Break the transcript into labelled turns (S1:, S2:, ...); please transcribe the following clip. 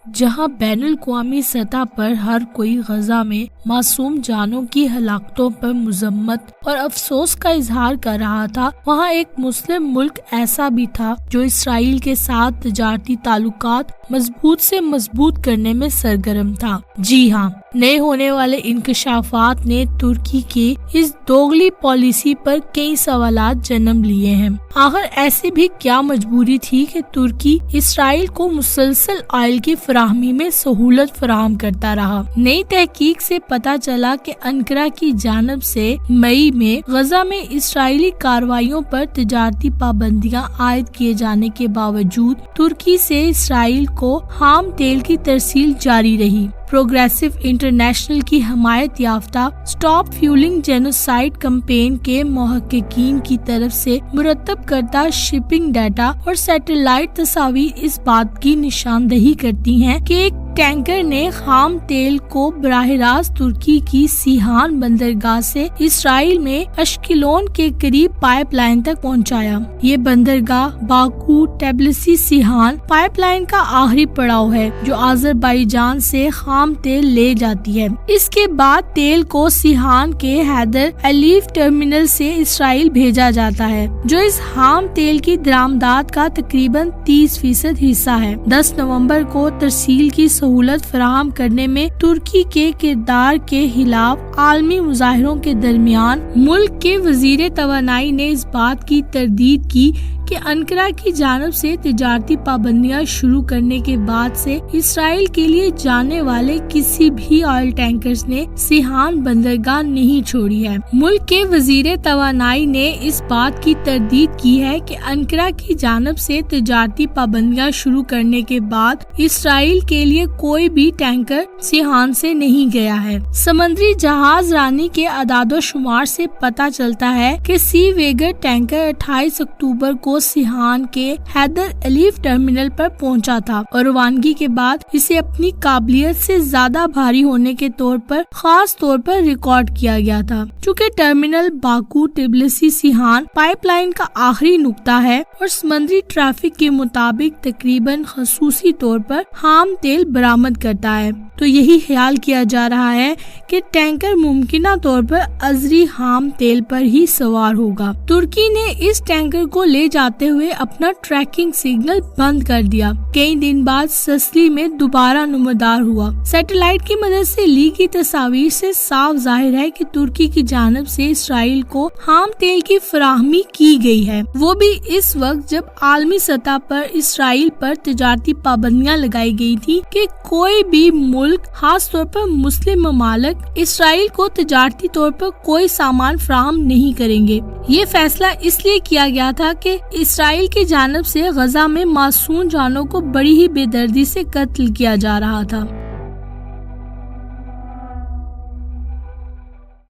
S1: جہاں بین الاقوامی سطح پر ہر کوئی غزہ میں معصوم جانوں کی ہلاکتوں پر مذمت اور افسوس کا اظہار کر رہا تھا، وہاں ایک مسلم ملک ایسا بھی تھا جو اسرائیل کے ساتھ تجارتی تعلقات مضبوط سے مضبوط کرنے میں سرگرم تھا۔ جی ہاں، نئے ہونے والے انکشافات نے ترکی کی اس دوغلی پالیسی پر کئی سوالات جنم لیے ہیں۔ آخر ایسی بھی کیا مجبوری تھی کہ ترکی اسرائیل کو مسلسل آئل کی فراہمی میں سہولت فراہم کرتا رہا؟ نئی تحقیق سے پتہ چلا کہ انقرہ کی جانب سے مئی میں غزہ میں اسرائیلی کارروائیوں پر تجارتی پابندیاں عائد کیے جانے کے باوجود ترکی سے اسرائیل کو خام تیل کی ترسیل جاری رہی۔ پروگریسو انٹرنیشنل کی حمایت یافتہ سٹاپ فیولنگ جینوسائیڈ کمپین کے محققین کی طرف سے مرتب کردہ شپنگ ڈیٹا اور سیٹلائٹ تصاویر اس بات کی نشاندہی کرتی ہیں کہ ایک ٹینکر نے خام تیل کو براہ راست ترکی کی سیہان بندرگاہ سے اسرائیل میں اشکلون کے قریب پائپ لائن تک پہنچایا۔ یہ بندرگاہ باکو ٹبلسی سیہان پائپ لائن کا آخری پڑاؤ ہے جو آذربائیجان سے خام تیل لے جاتی ہے۔ اس کے بعد تیل کو سیہان کے حیدر الیف ٹرمینل سے اسرائیل بھیجا جاتا ہے جو اس خام تیل کی درآمدات کا تقریباً 30% حصہ ہے۔ 10 نومبر کو ترسیل کی سہولت فراہم کرنے میں ترکی کے کردار کے خلاف عالمی مظاہروں کے درمیان ملک کے وزیر توانائی نے اس بات کی تردید کی کہ انقرہ کی جانب سے تجارتی پابندیاں شروع کرنے کے بعد سے اسرائیل کے لیے جانے والے کسی بھی آئل ٹینکرز نے سیہان بندرگاہ نہیں چھوڑی ہے۔ ملک کے وزیر توانائی نے اس بات کی تردید کی ہے کہ انقرہ کی جانب سے تجارتی پابندیاں شروع کرنے کے بعد اسرائیل کے لیے کوئی بھی ٹینکر سیہان سے نہیں گیا ہے۔ سمندری جہاز رانی کے اعداد و شمار سے پتہ چلتا ہے کہ سی ویگر ٹینکر 28 اکتوبر کو سیہان کے حیدر الیف ٹرمینل پر پہنچا تھا اور روانگی کے بعد اسے اپنی قابلیت سے زیادہ بھاری ہونے کے طور پر خاص طور پر ریکارڈ کیا گیا تھا۔ چونکہ ٹرمینل باکو ٹبلسی سیہان پائپ لائن کا آخری نقطہ ہے اور سمندری ٹریفک کے مطابق تقریباً خصوصی طور پر خام تیل برآمد کرتا ہے، تو یہی خیال کیا جا رہا ہے کہ ٹینکر ممکنہ طور پر ازری خام تیل پر ہی سوار ہوگا۔ ترکی نے اس ٹینکر کو لے جاتے ہوئے اپنا ٹریکنگ سگنل بند کر دیا۔ کئی دن بعد سسلی میں دوبارہ نمودار ہوا۔ سیٹلائٹ کی مدد سے لی گئی تصاویر سے صاف ظاہر ہے کہ ترکی کی جانب سے اسرائیل کو خام تیل کی فراہمی کی گئی ہے، وہ بھی اس وقت جب عالمی سطح پر اسرائیل پر تجارتی پابندیاں لگائی گئی تھی کہ کوئی بھی ملک، خاص طور پر مسلم ممالک، اسرائیل کو تجارتی طور پر کوئی سامان فراہم نہیں کریں گے۔ یہ فیصلہ اس لیے کیا گیا تھا کہ اسرائیل کی جانب سے غزہ میں معصوم جانوں کو بڑی ہی بے دردی سے قتل کیا جا رہا تھا۔